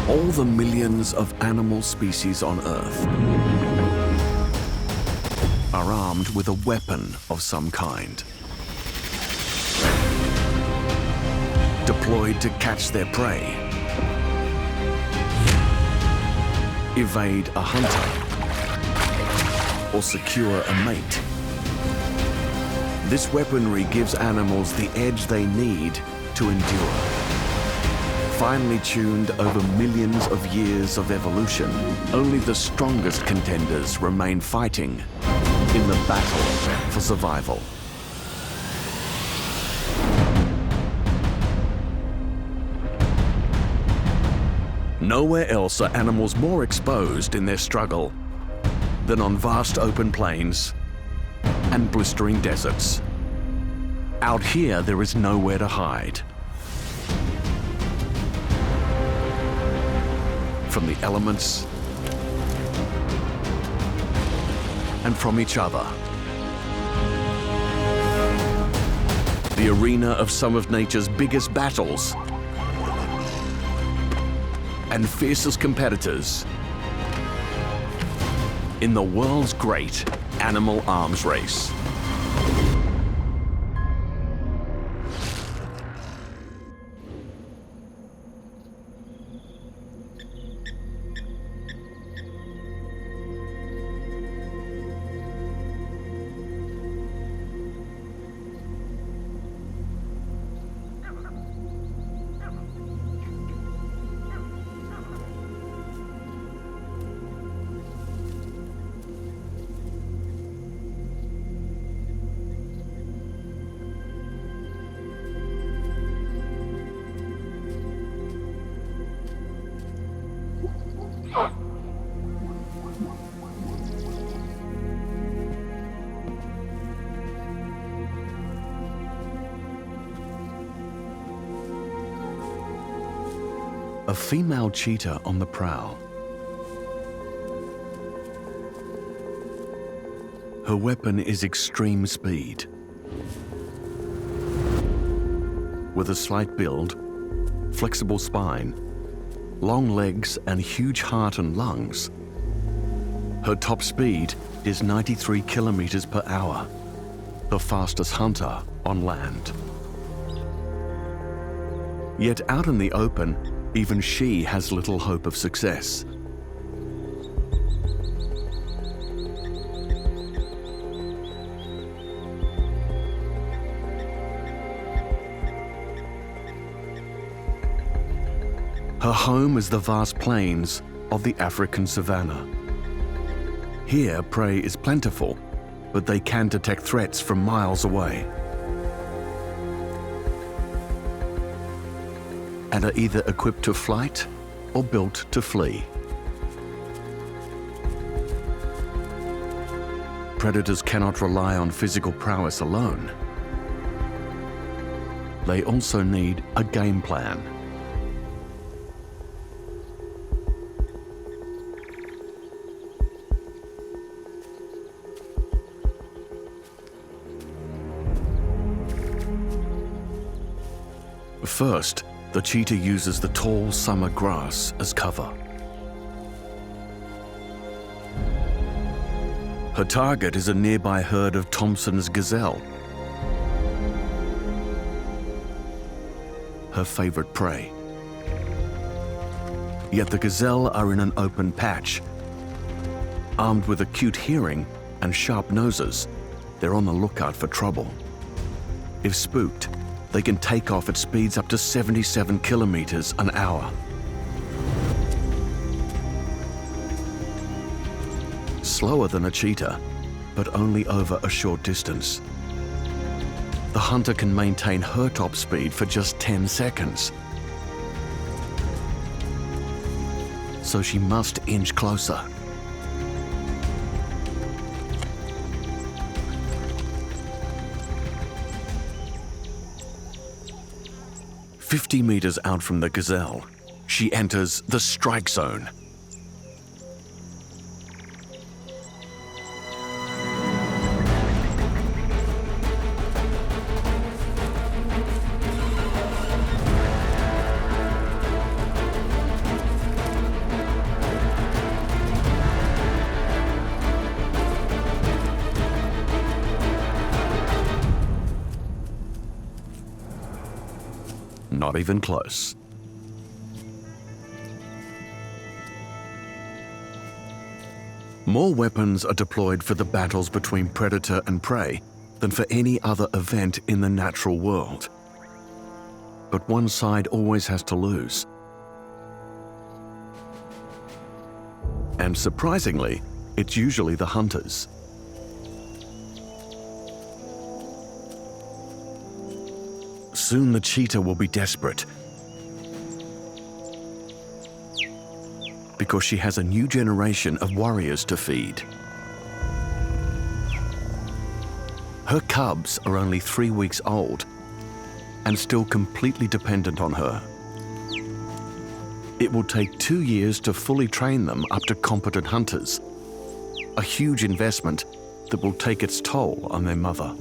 All the millions of animal species on Earth are armed with a weapon of some kind, deployed to catch their prey, evade a hunter, or secure a mate. This weaponry gives animals the edge they need to endure. Finely tuned over millions of years of evolution, only the strongest contenders remain fighting in the battle for survival. Nowhere else are animals more exposed in their struggle than on vast open plains and blistering deserts. Out here, there is nowhere to hide. From the elements and from each other. The arena of some of nature's biggest battles and fiercest competitors in the world's great animal arms race. A female cheetah on the prowl. Her weapon is extreme speed. With a slight build, flexible spine, long legs and huge heart and lungs, her top speed is 93 kilometers per hour, the fastest hunter on land. Yet out in the open, even she has little hope of success. Her home is the vast plains of the African savanna. Here, prey is plentiful, but they can detect threats from miles away, and are either equipped to flight or built to flee. Predators cannot rely on physical prowess alone. They also need a game plan. First, the cheetah uses the tall summer grass as cover. Her target is a nearby herd of Thompson's gazelle, her favorite prey. Yet the gazelle are in an open patch. Armed with acute hearing and sharp noses, they're on the lookout for trouble. If spooked, they can take off at speeds up to 77 kilometers an hour. Slower than a cheetah, but only over a short distance. The hunter can maintain her top speed for just 10 seconds. So she must inch closer. "50 meters out from the gazelle, she enters the strike zone." Not even close. More weapons are deployed for the battles between predator and prey than for any other event in the natural world. But one side always has to lose. And surprisingly, it's usually the hunters. Soon the cheetah will be desperate because she has a new generation of warriors to feed. Her cubs are only 3 weeks old and still completely dependent on her. It will take 2 years to fully train them up to competent hunters, a huge investment that will take its toll on their mother.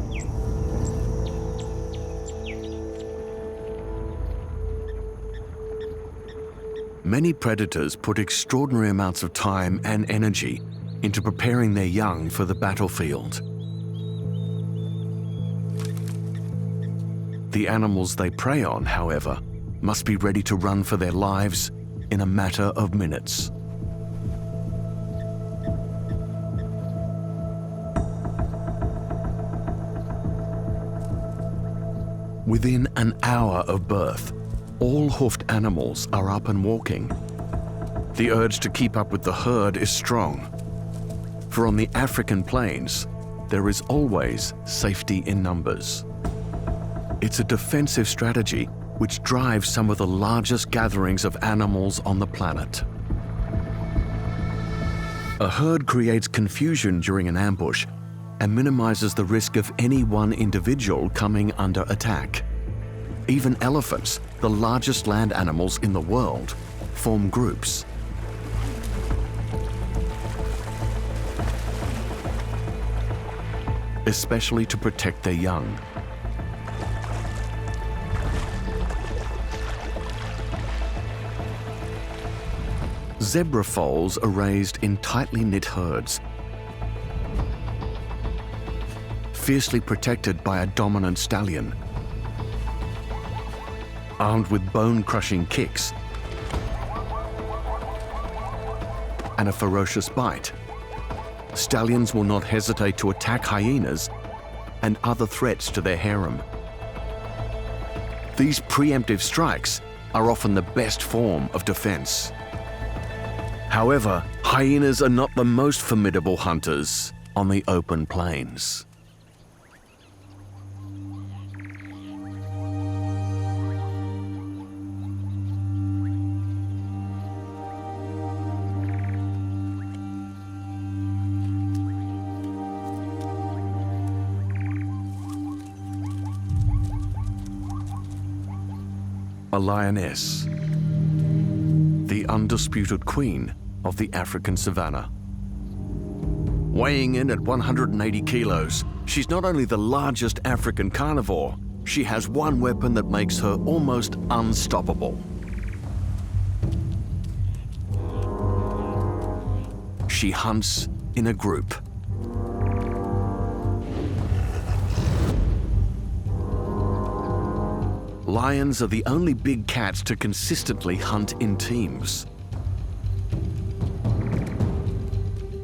Many predators put extraordinary amounts of time and energy into preparing their young for the battlefield. The animals they prey on, however, must be ready to run for their lives in a matter of minutes. Within an hour of birth, all hoofed animals are up and walking. The urge to keep up with the herd is strong, for on the African plains, there is always safety in numbers. It's a defensive strategy which drives some of the largest gatherings of animals on the planet. A herd creates confusion during an ambush and minimizes the risk of any one individual coming under attack. Even elephants, the largest land animals in the world, form groups. Especially to protect their young. Zebra foals are raised in tightly knit herds, fiercely protected by a dominant stallion. Armed with bone-crushing kicks and a ferocious bite, stallions will not hesitate to attack hyenas and other threats to their harem. These preemptive strikes are often the best form of defense. However, hyenas are not the most formidable hunters on the open plains. A lioness, the undisputed queen of the African savanna. Weighing in at 180 kilos, she's not only the largest African carnivore, she has one weapon that makes her almost unstoppable. She hunts in a group. Lions are the only big cats to consistently hunt in teams.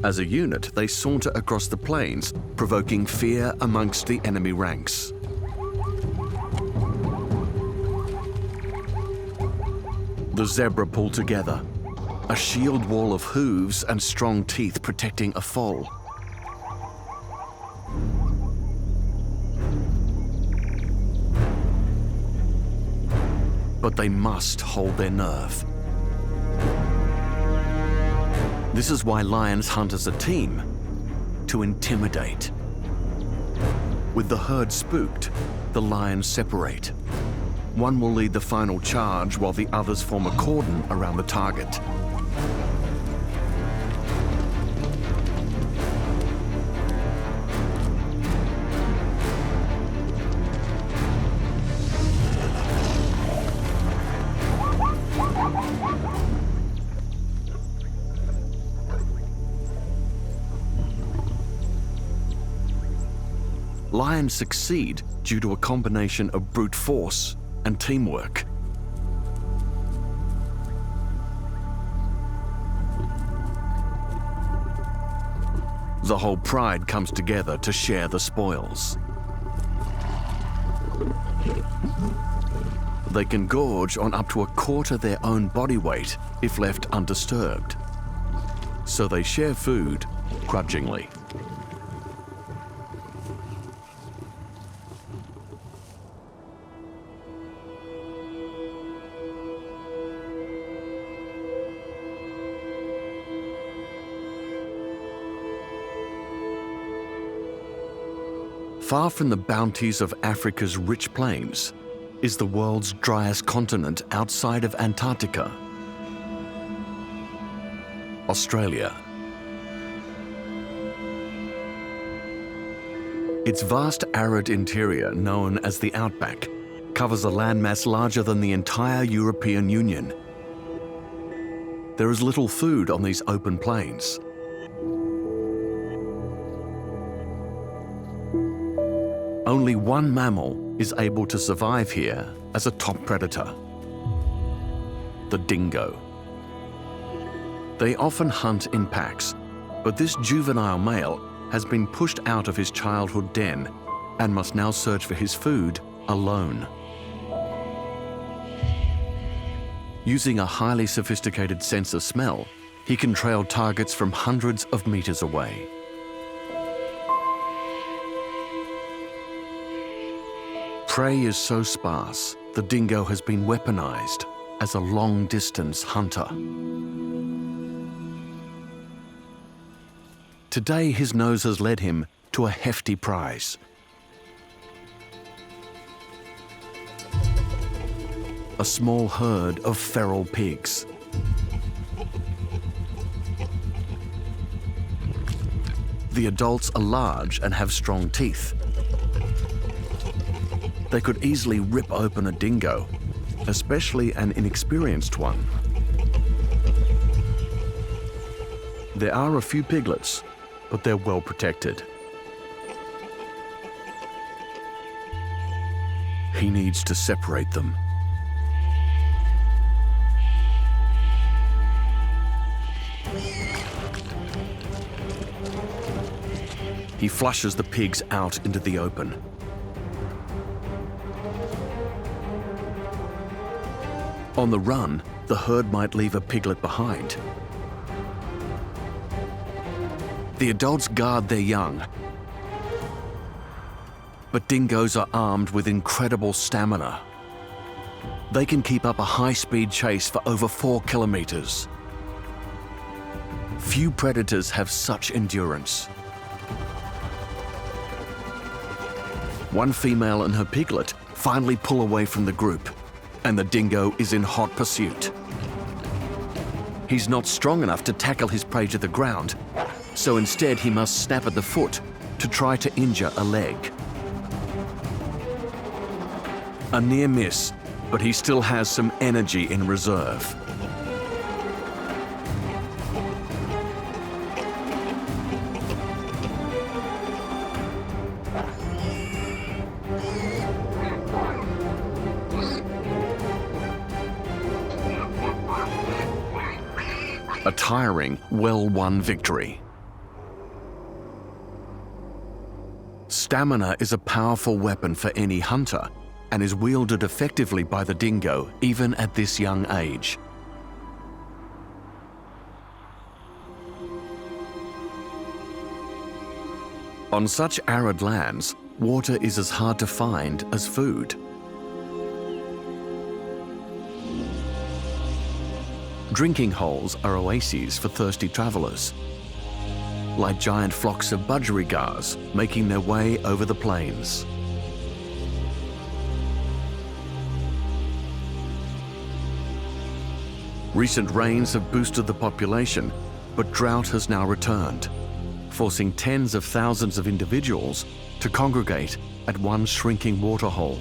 As a unit, they saunter across the plains, provoking fear amongst the enemy ranks. The zebra pull together, a shield wall of hooves and strong teeth protecting a foal. But they must hold their nerve. This is why lions hunt as a team, to intimidate. With the herd spooked, the lions separate. One will lead the final charge while the others form a cordon around the target. Lions succeed due to a combination of brute force and teamwork. The whole pride comes together to share the spoils. They can gorge on up to a quarter their own body weight if left undisturbed. So they share food grudgingly. Far from the bounties of Africa's rich plains is the world's driest continent outside of Antarctica, Australia. Its vast arid interior, known as the outback, covers a landmass larger than the entire European Union. There is little food on these open plains. Only one mammal is able to survive here as a top predator: the dingo. They often hunt in packs, but this juvenile male has been pushed out of his childhood den and must now search for his food alone. Using a highly sophisticated sense of smell, he can trail targets from hundreds of meters away. Prey is so sparse, the dingo has been weaponized as a long-distance hunter. Today, his nose has led him to a hefty prize. A small herd of feral pigs. The adults are large and have strong teeth. They could easily rip open a dingo, especially an inexperienced one. There are a few piglets, but they're well protected. He needs to separate them. He flushes the pigs out into the open. On the run, the herd might leave a piglet behind. The adults guard their young, but dingoes are armed with incredible stamina. They can keep up a high-speed chase for over 4 kilometers. Few predators have such endurance. One female and her piglet finally pull away from the group, and the dingo is in hot pursuit. He's not strong enough to tackle his prey to the ground, so instead he must snap at the foot to try to injure a leg. A near miss, but he still has some energy in reserve. A tiring, well-won victory. Stamina is a powerful weapon for any hunter and is wielded effectively by the dingo even at this young age. On such arid lands, water is as hard to find as food. Drinking holes are oases for thirsty travelers, like giant flocks of budgerigars making their way over the plains. Recent rains have boosted the population, but drought has now returned, forcing tens of thousands of individuals to congregate at one shrinking waterhole.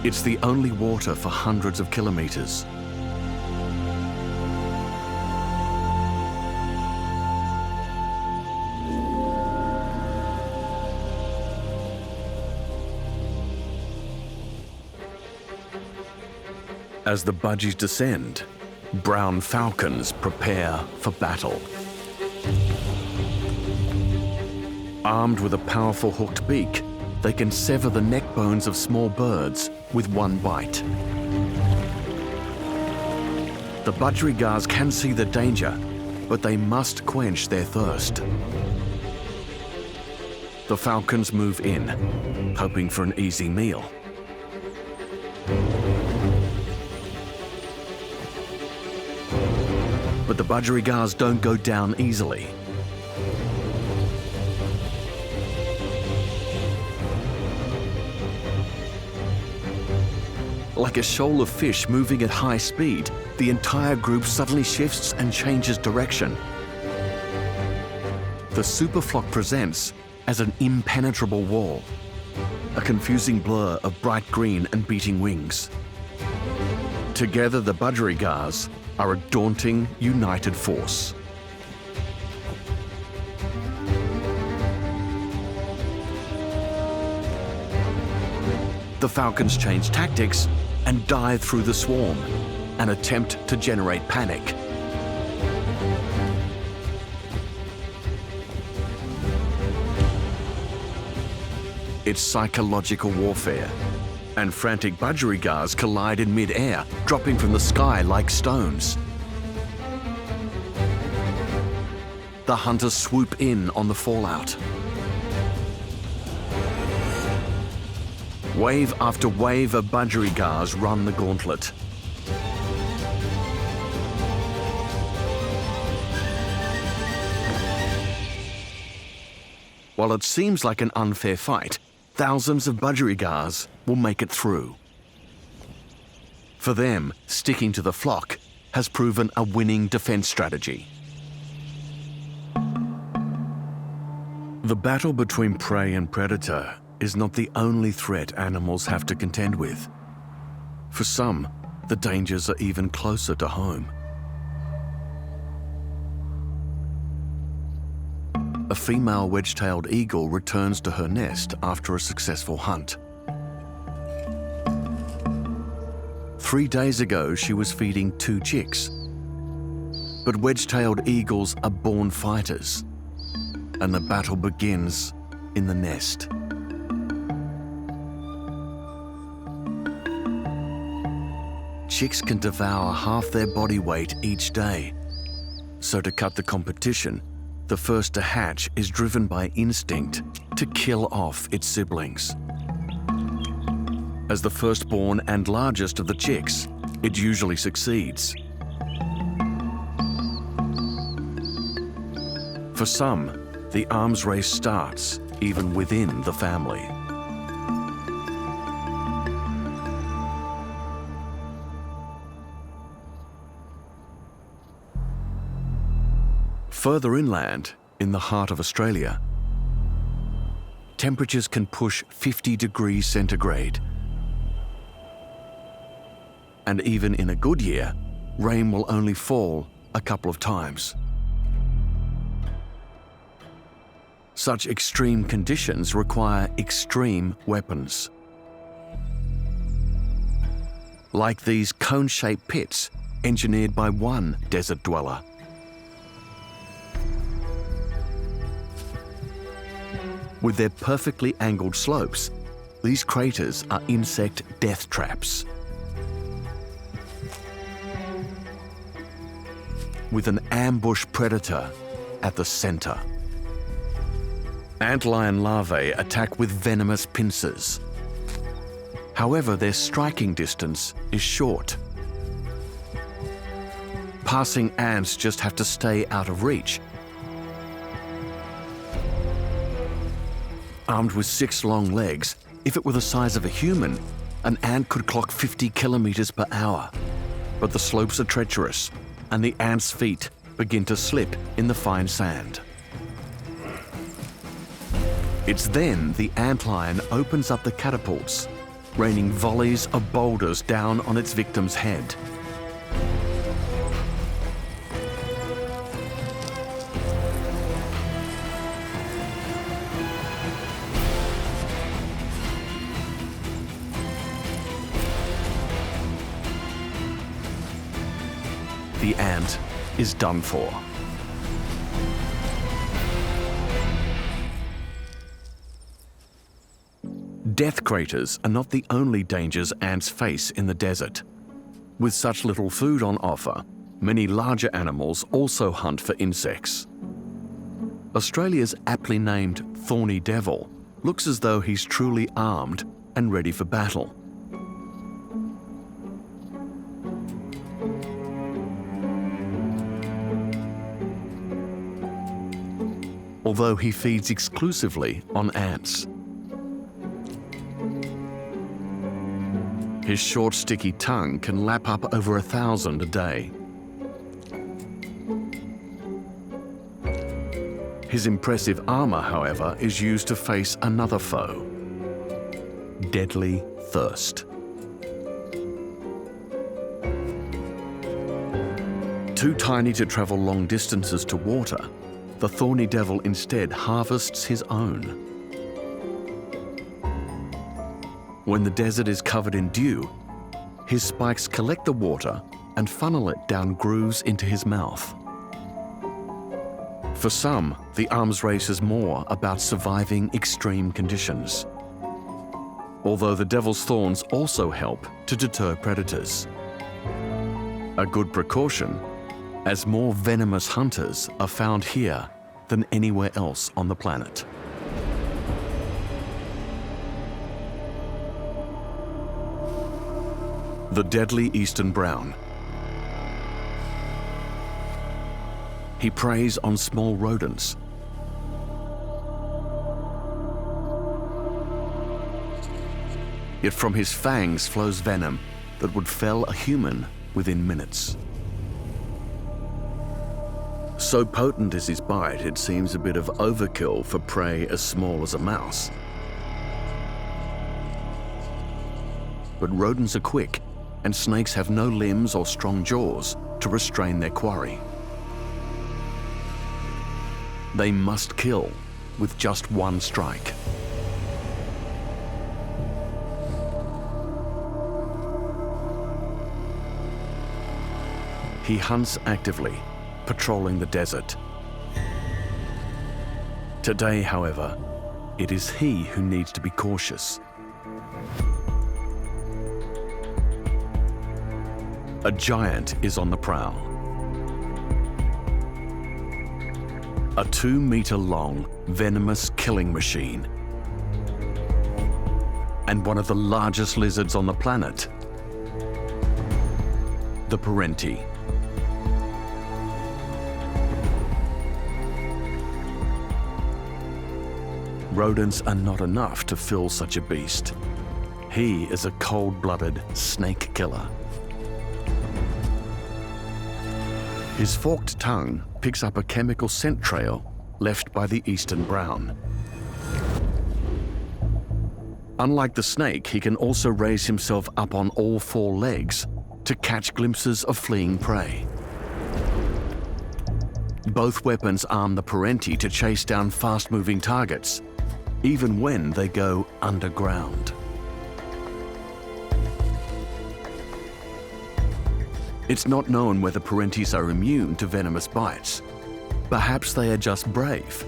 It's the only water for hundreds of kilometers. As the budgies descend, brown falcons prepare for battle. Armed with a powerful hooked beak, they can sever the neck bones of small birds with one bite. The budgerigars can see the danger, but they must quench their thirst. The falcons move in, hoping for an easy meal. But the budgerigars don't go down easily. Like a shoal of fish moving at high speed, the entire group suddenly shifts and changes direction. The superflock presents as an impenetrable wall, a confusing blur of bright green and beating wings. Together, the budgerigars are a daunting, united force. The falcons change tactics and dive through the swarm, an attempt to generate panic. It's psychological warfare, and frantic budgerigars collide in mid-air, dropping from the sky like stones. The hunters swoop in on the fallout. Wave after wave of budgerigars run the gauntlet. While it seems like an unfair fight, thousands of budgerigars will make it through. For them, sticking to the flock has proven a winning defense strategy. The battle between prey and predator is not the only threat animals have to contend with. For some, the dangers are even closer to home. A female wedge-tailed eagle returns to her nest after a successful hunt. 3 days ago, she was feeding 2 chicks. But wedge-tailed eagles are born fighters, and the battle begins in the nest. Chicks can devour half their body weight each day. So to cut the competition, the first to hatch is driven by instinct to kill off its siblings. As the firstborn and largest of the chicks, it usually succeeds. For some, the arms race starts even within the family. Further inland, in the heart of Australia, temperatures can push 50 degrees centigrade. And even in a good year, rain will only fall a couple of times. Such extreme conditions require extreme weapons. Like these cone-shaped pits engineered by one desert dweller. With their perfectly angled slopes, these craters are insect death traps. With an ambush predator at the center. Antlion larvae attack with venomous pincers. However, their striking distance is short. Passing ants just have to stay out of reach. Armed with 6 long legs, if it were the size of a human, an ant could clock 50 kilometers per hour. But the slopes are treacherous, and the ant's feet begin to slip in the fine sand. It's then the antlion opens up the catapults, raining volleys of boulders down on its victim's head. the ant is done for. Death craters are not the only dangers ants face in the desert. With such little food on offer, many larger animals also hunt for insects. Australia's aptly named thorny devil looks as though he's truly armed and ready for battle. Although he feeds exclusively on ants. His short, sticky tongue can lap up over 1,000 a day. His impressive armor, however, is used to face another foe: deadly thirst. Too tiny to travel long distances to water, the thorny devil instead harvests his own. When the desert is covered in dew, his spikes collect the water and funnel it down grooves into his mouth. For some, the arms race is more about surviving extreme conditions. Although the devil's thorns also help to deter predators. A good precaution, as more venomous hunters are found here than anywhere else on the planet. The deadly eastern brown. He preys on small rodents. Yet from his fangs flows venom that would fell a human within minutes. So potent is his bite, it seems a bit of overkill for prey as small as a mouse. But rodents are quick, and snakes have no limbs or strong jaws to restrain their quarry. They must kill with just one strike. He hunts actively, patrolling the desert. Today, however, it is he who needs to be cautious. A giant is on the prowl. A 2-meter-long, venomous killing machine. And one of the largest lizards on the planet, the Parenti. Rodents are not enough to fill such a beast. He is a cold-blooded snake killer. His forked tongue picks up a chemical scent trail left by the eastern brown. Unlike the snake, he can also raise himself up on all 4 legs to catch glimpses of fleeing prey. Both weapons arm the Parenti to chase down fast-moving targets, even when they go underground. It's not known whether Parentis are immune to venomous bites. Perhaps they are just brave.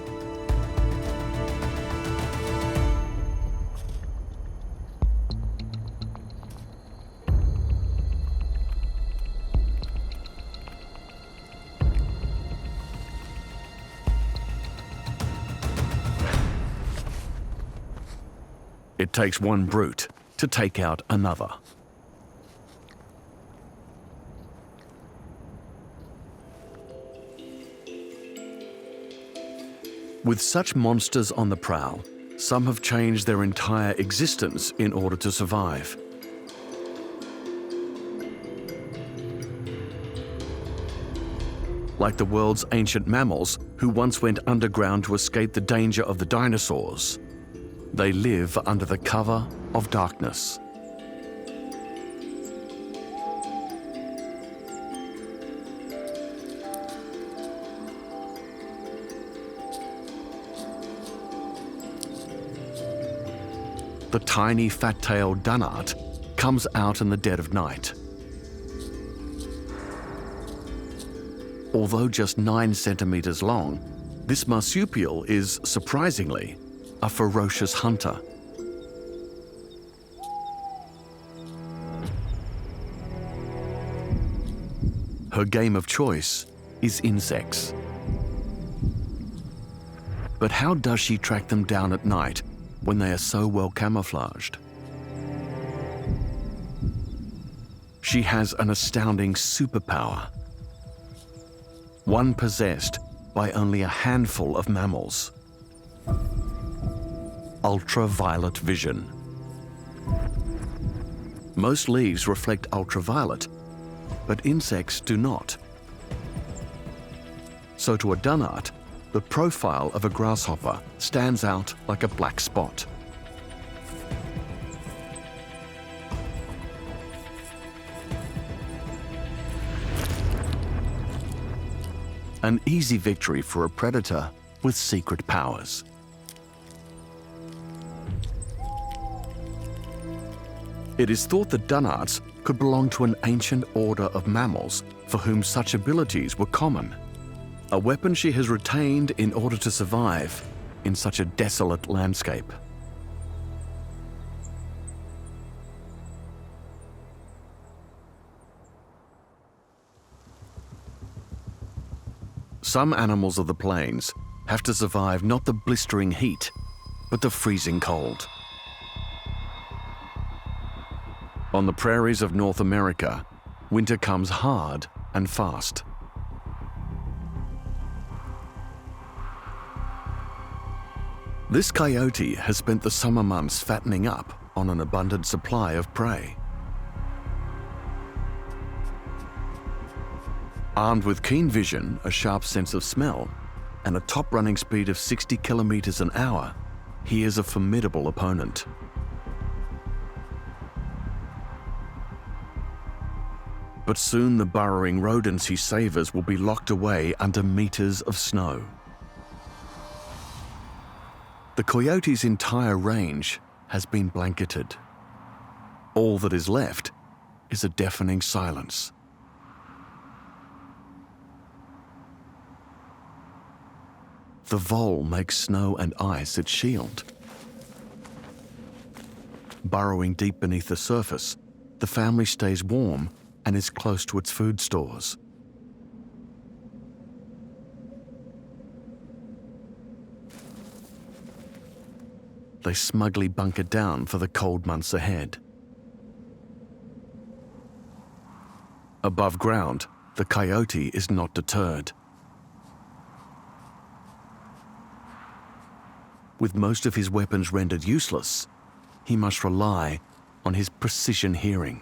It takes one brute to take out another. With such monsters on the prowl, some have changed their entire existence in order to survive. Like the world's ancient mammals who once went underground to escape the danger of the dinosaurs, they live under the cover of darkness. The tiny fat-tailed dunnart comes out in the dead of night. Although just 9 centimeters long, this marsupial is, surprisingly, a ferocious hunter. Her game of choice is insects. But how does she track them down at night when they are so well camouflaged? She has an astounding superpower, one possessed by only a handful of mammals: ultraviolet vision. Most leaves reflect ultraviolet, but insects do not. So to a Dunnart, the profile of a grasshopper stands out like a black spot. An easy victory for a predator with secret powers. It is thought that Dunnarts could belong to an ancient order of mammals for whom such abilities were common, a weapon she has retained in order to survive in such a desolate landscape. Some animals of the plains have to survive not the blistering heat, but the freezing cold. On the prairies of North America, winter comes hard and fast. This coyote has spent the summer months fattening up on an abundant supply of prey. Armed with keen vision, a sharp sense of smell, and a top running speed of 60 kilometers an hour, he is a formidable opponent. But soon the burrowing rodents he savors will be locked away under meters of snow. The coyote's entire range has been blanketed. All that is left is a deafening silence. The vole makes snow and ice its shield. Burrowing deep beneath the surface, the family stays warm and is close to its food stores. They smugly bunker down for the cold months ahead. Above ground, the coyote is not deterred. With most of his weapons rendered useless, he must rely on his precision hearing.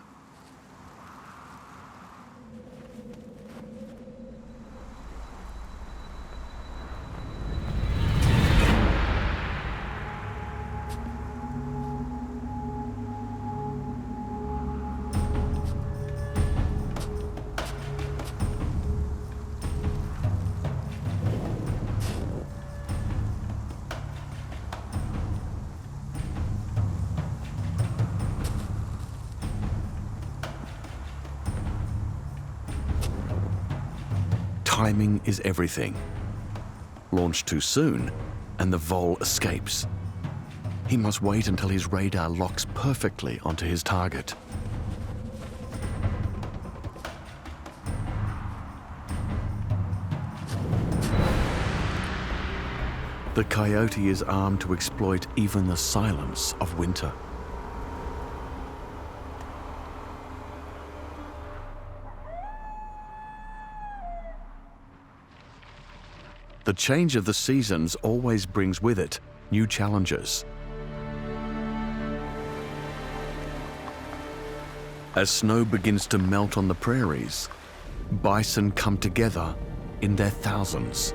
Timing is everything. Launch too soon, and the vole escapes. He must wait until his radar locks perfectly onto his target. The coyote is armed to exploit even the silence of winter. The change of the seasons always brings with it new challenges. As snow begins to melt on the prairies, bison come together in their thousands.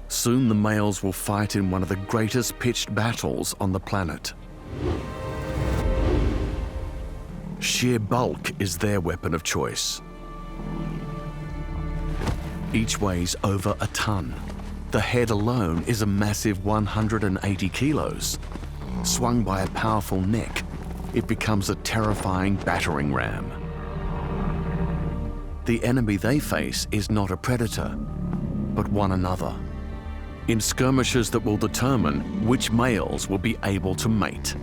Soon the males will fight in one of the greatest pitched battles on the planet. Sheer bulk is their weapon of choice. Each weighs over a ton. The head alone is a massive 180 kilos. Swung by a powerful neck, it becomes a terrifying battering ram. The enemy they face is not a predator, but one another, in skirmishes that will determine which males will be able to mate.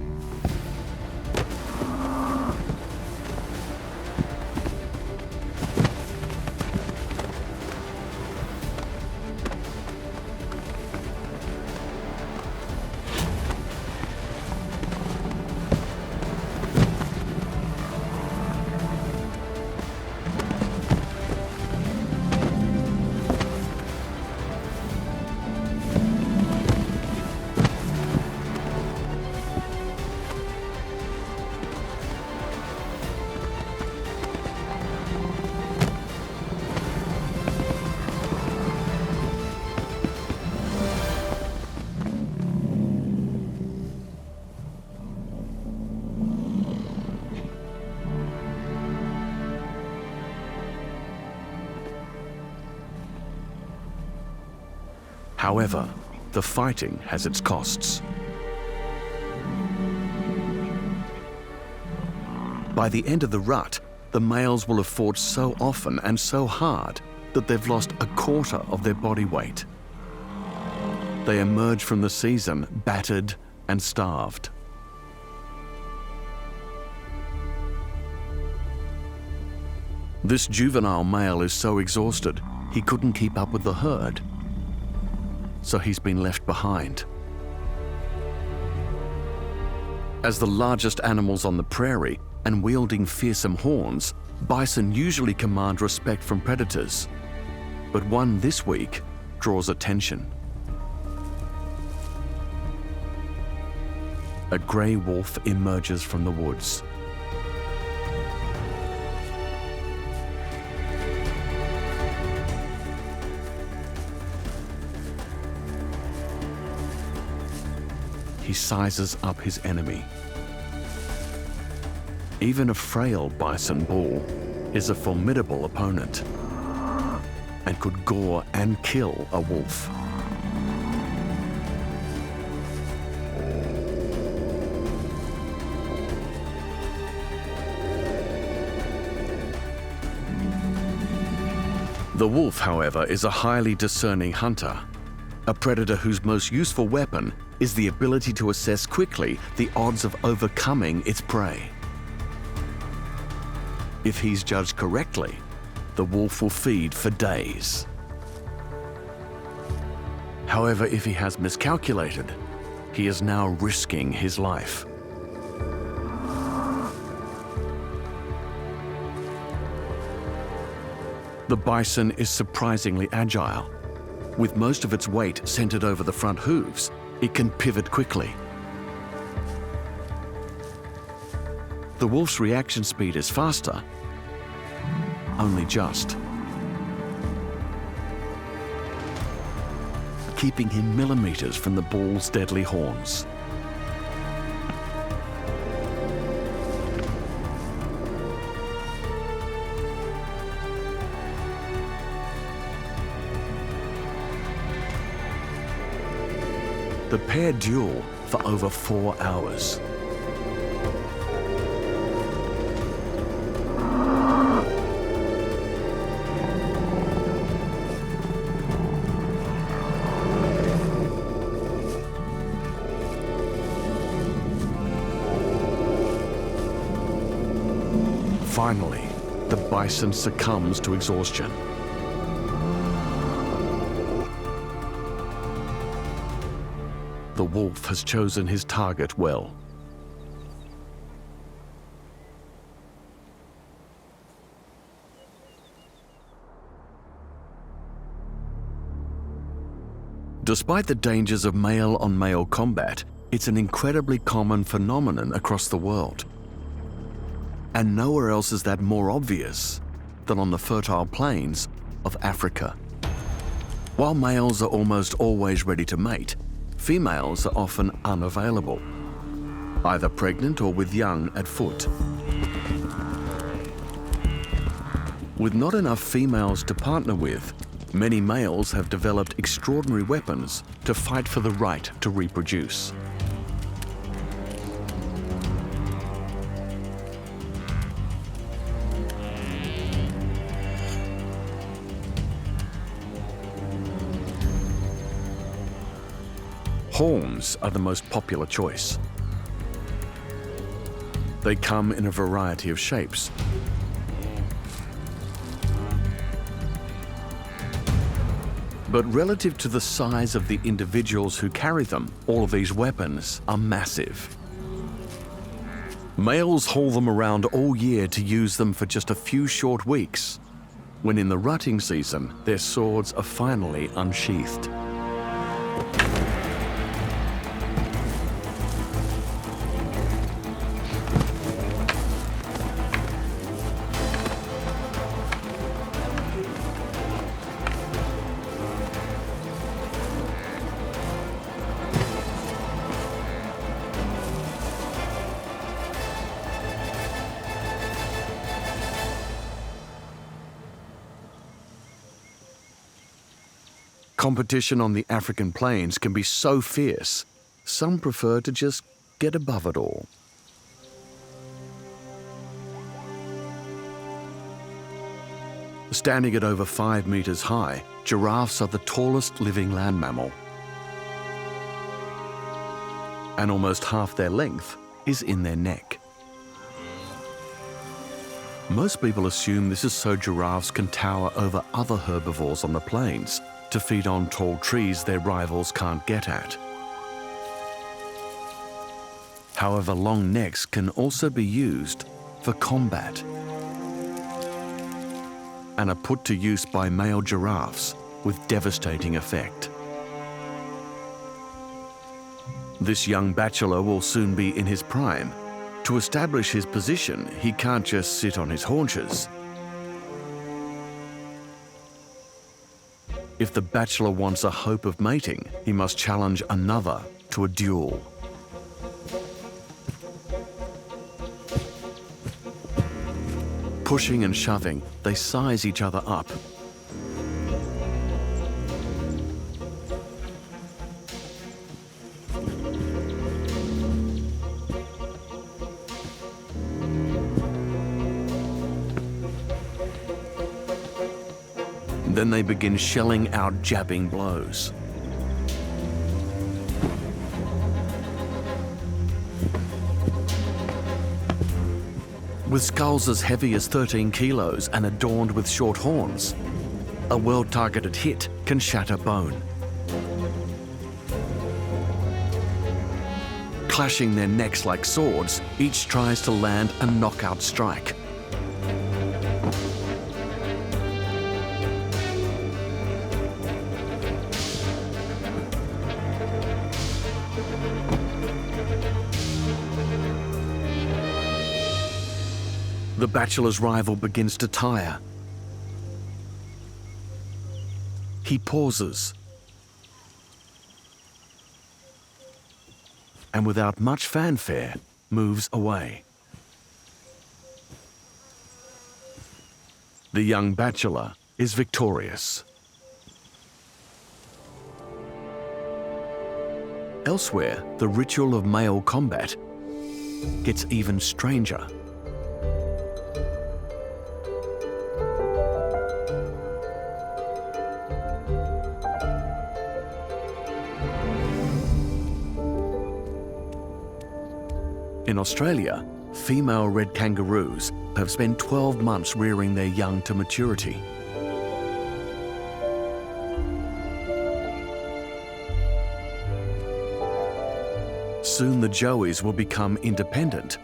However, the fighting has its costs. By the end of the rut, the males will have fought so often and so hard that they've lost a quarter of their body weight. They emerge from the season battered and starved. This juvenile male is so exhausted, he couldn't keep up with the herd, so he's been left behind. As the largest animals on the prairie and wielding fearsome horns, bison usually command respect from predators, but one this week draws attention. A grey wolf emerges from the woods. He sizes up his enemy. Even a frail bison bull is a formidable opponent and could gore and kill a wolf. The wolf, however, is a highly discerning hunter, a predator whose most useful weapon is the ability to assess quickly the odds of overcoming its prey. If he's judged correctly, the wolf will feed for days. However, if he has miscalculated, he is now risking his life. The bison is surprisingly agile. With most of its weight centered over the front hooves, it can pivot quickly. The wolf's reaction speed is faster, only just, keeping him millimeters from the bull's deadly horns. The pair duel for over 4 hours. Finally, the bison succumbs to exhaustion. The wolf has chosen his target well. Despite the dangers of male-on-male combat, it's an incredibly common phenomenon across the world. And nowhere else is that more obvious than on the fertile plains of Africa. While males are almost always ready to mate, females are often unavailable, either pregnant or with young at foot. With not enough females to partner with, many males have developed extraordinary weapons to fight for the right to reproduce. Horns are the most popular choice. They come in a variety of shapes. But relative to the size of the individuals who carry them, all of these weapons are massive. Males haul them around all year to use them for just a few short weeks, when in the rutting season, their swords are finally unsheathed. Competition on the African plains can be so fierce, some prefer to just get above it all. Standing at over 5 meters high, giraffes are the tallest living land mammal. And almost half their length is in their neck. Most people assume this is so giraffes can tower over other herbivores on the plains, to feed on tall trees their rivals can't get at. However, long necks can also be used for combat and are put to use by male giraffes with devastating effect. This young bachelor will soon be in his prime. To establish his position, he can't just sit on his haunches. If the bachelor wants a hope of mating, he must challenge another to a duel. Pushing and shoving, they size each other up. Then they begin shelling out jabbing blows. With skulls as heavy as 13 kilos and adorned with short horns, a well-targeted hit can shatter bone. Clashing their necks like swords, each tries to land a knockout strike. The bachelor's rival begins to tire. He pauses, and without much fanfare, moves away. The young bachelor is victorious. Elsewhere, the ritual of male combat gets even stranger. In Australia, female red kangaroos have spent 12 months rearing their young to maturity. Soon the joeys will become independent,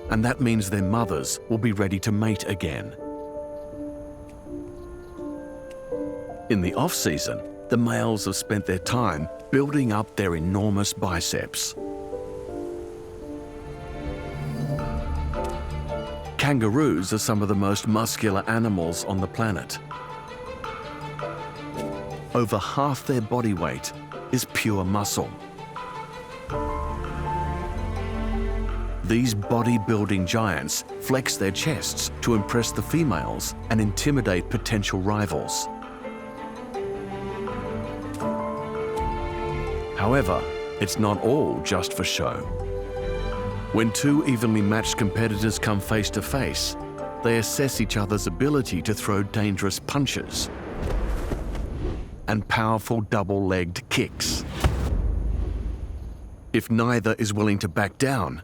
and that means their mothers will be ready to mate again. In the off-season, the males have spent their time building up their enormous biceps. Kangaroos are some of the most muscular animals on the planet. Over half their body weight is pure muscle. These bodybuilding giants flex their chests to impress the females and intimidate potential rivals. However, it's not all just for show. When two evenly matched competitors come face to face, they assess each other's ability to throw dangerous punches and powerful double-legged kicks. If neither is willing to back down,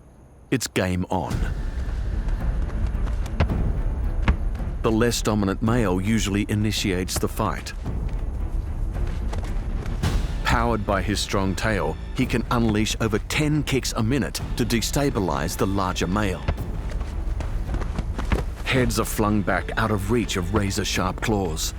it's game on. The less dominant male usually initiates the fight. Powered by his strong tail, he can unleash over 10 kicks a minute to destabilize the larger male. Heads are flung back out of reach of razor-sharp claws.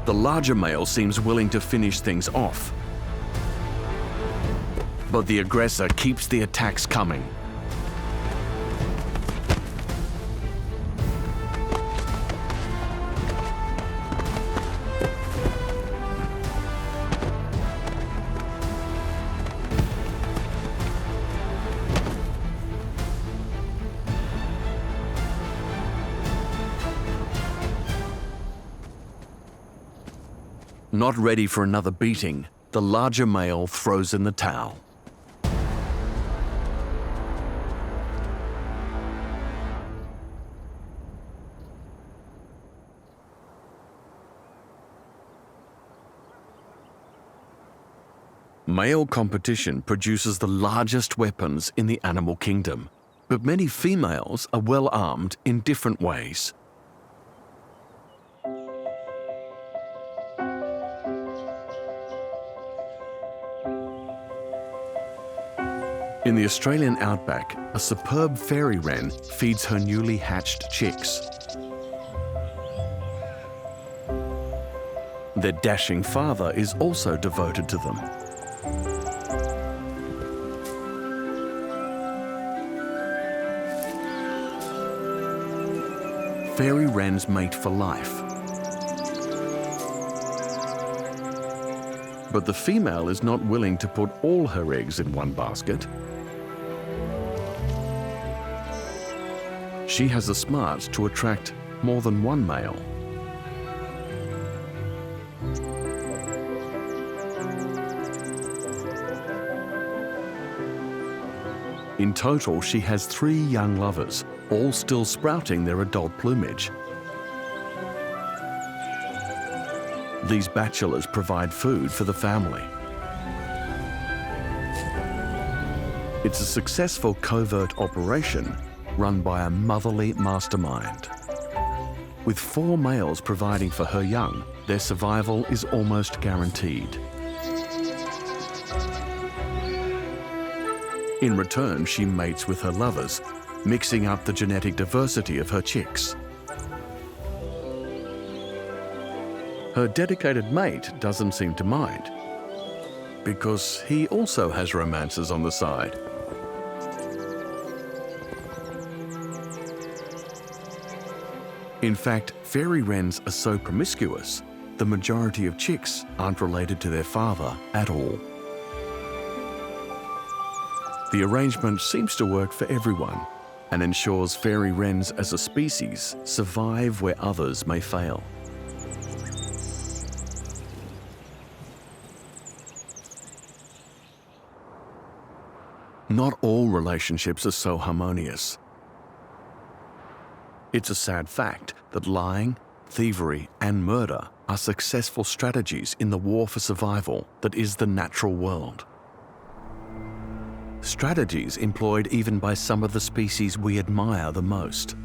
The larger male seems willing to finish things off. But the aggressor keeps the attacks coming. Not ready for another beating, the larger male throws in the towel. Male competition produces the largest weapons in the animal kingdom, but many females are well armed in different ways. In the Australian outback, a superb fairy wren feeds her newly hatched chicks. Their dashing father is also devoted to them. Fairy wrens mate for life. But the female is not willing to put all her eggs in one basket. She has the smarts to attract more than one male. In total, she has 3 young lovers, all still sprouting their adult plumage. These bachelors provide food for the family. It's a successful covert operation run by a motherly mastermind. With 4 males providing for her young, their survival is almost guaranteed. In return, she mates with her lovers, mixing up the genetic diversity of her chicks. Her dedicated mate doesn't seem to mind, because he also has romances on the side. In fact, fairy wrens are so promiscuous, the majority of chicks aren't related to their father at all. The arrangement seems to work for everyone and ensures fairy wrens as a species survive where others may fail. Not all relationships are so harmonious. It's a sad fact that lying, thievery, and murder are successful strategies in the war for survival that is the natural world. Strategies employed even by some of the species we admire the most.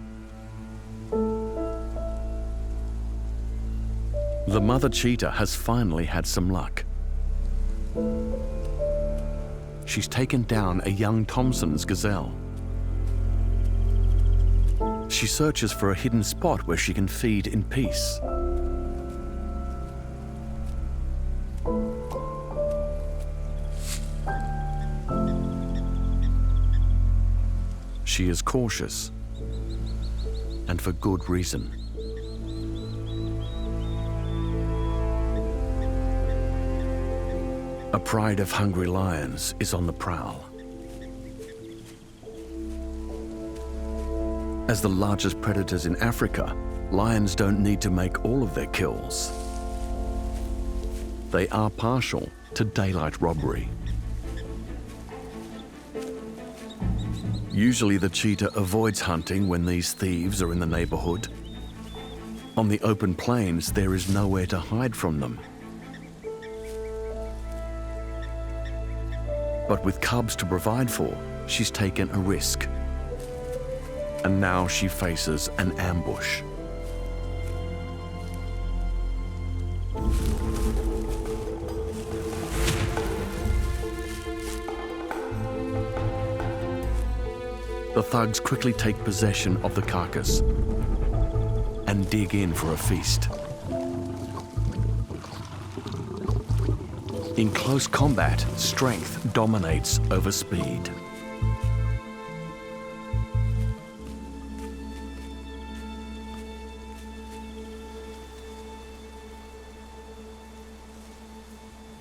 The mother cheetah has finally had some luck. She's taken down a young Thomson's gazelle. She searches for a hidden spot where she can feed in peace. She is cautious, and for good reason. A pride of hungry lions is on the prowl. As the largest predators in Africa, lions don't need to make all of their kills. They are partial to daylight robbery. Usually the cheetah avoids hunting when these thieves are in the neighborhood. On the open plains, there is nowhere to hide from them. But with cubs to provide for, she's taken a risk. And now she faces an ambush. The thugs quickly take possession of the carcass and dig in for a feast. In close combat, strength dominates over speed.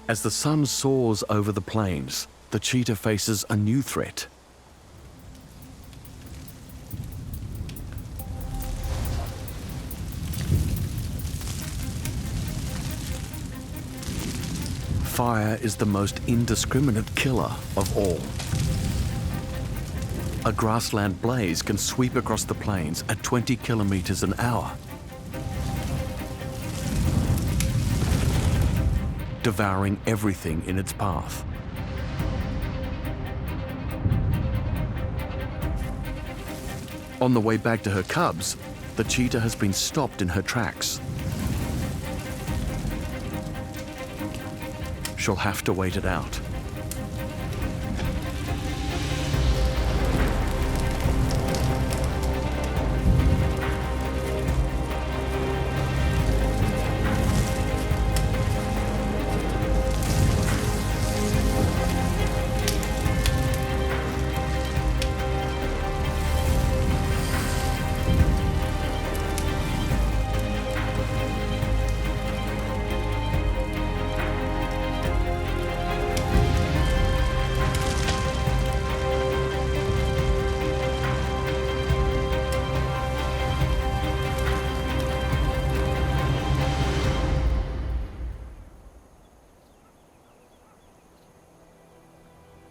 As the sun soars over the plains, the cheetah faces a new threat. Fire is the most indiscriminate killer of all. A grassland blaze can sweep across the plains at 20 kilometers an hour, devouring everything in its path. On the way back to her cubs, the cheetah has been stopped in her tracks. She'll have to wait it out.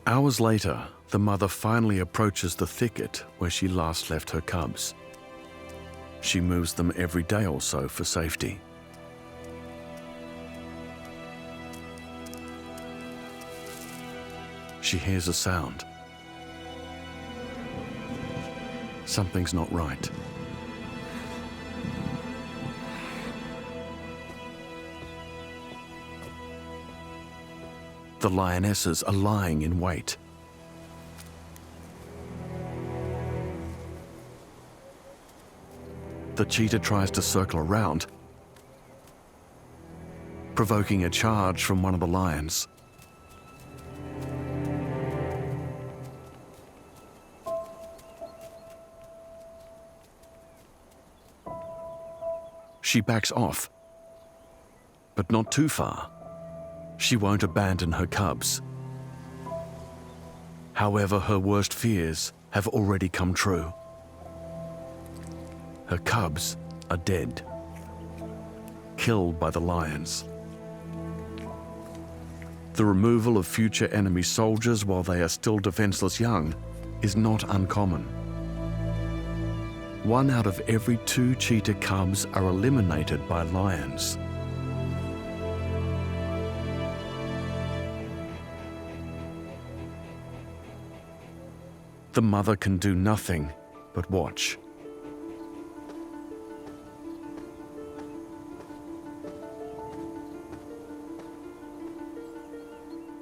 Hours later, the mother finally approaches the thicket where she last left her cubs. She moves them every day or so for safety. She hears a sound. Something's not right. The lionesses are lying in wait. The cheetah tries to circle around, provoking a charge from one of the lions. She backs off, but not too far. She won't abandon her cubs. However, her worst fears have already come true. Her cubs are dead, killed by the lions. The removal of future enemy soldiers while they are still defenseless young is not uncommon. 1 out of every 2 cheetah cubs are eliminated by lions. The mother can do nothing but watch.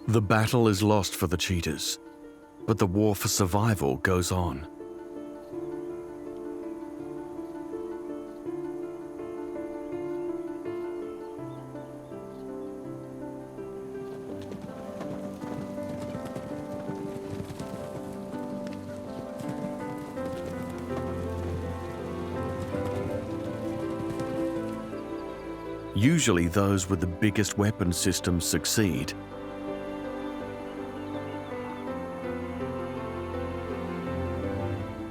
The battle is lost for the cheetahs, but the war for survival goes on. Usually those with the biggest weapon systems succeed.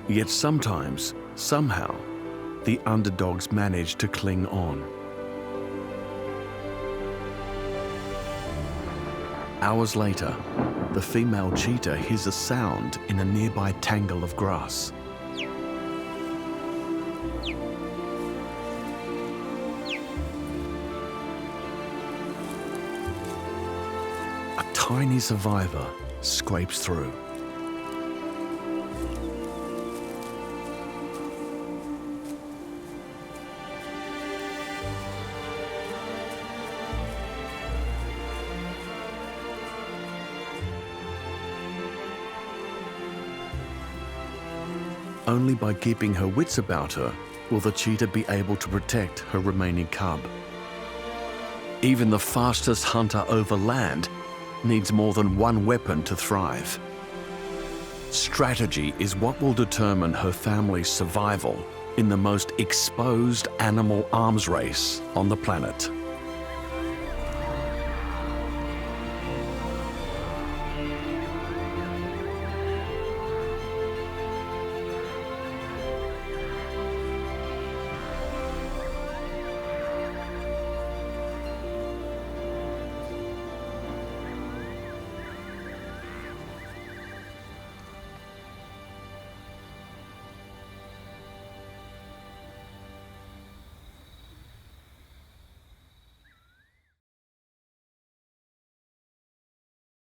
Yet sometimes, somehow, the underdogs manage to cling on. Hours later, the female cheetah hears a sound in a nearby tangle of grass. A tiny survivor scrapes through. Only by keeping her wits about her will the cheetah be able to protect her remaining cub. Even the fastest hunter over land needs more than one weapon to thrive. Strategy is what will determine her family's survival in the most exposed animal arms race on the planet.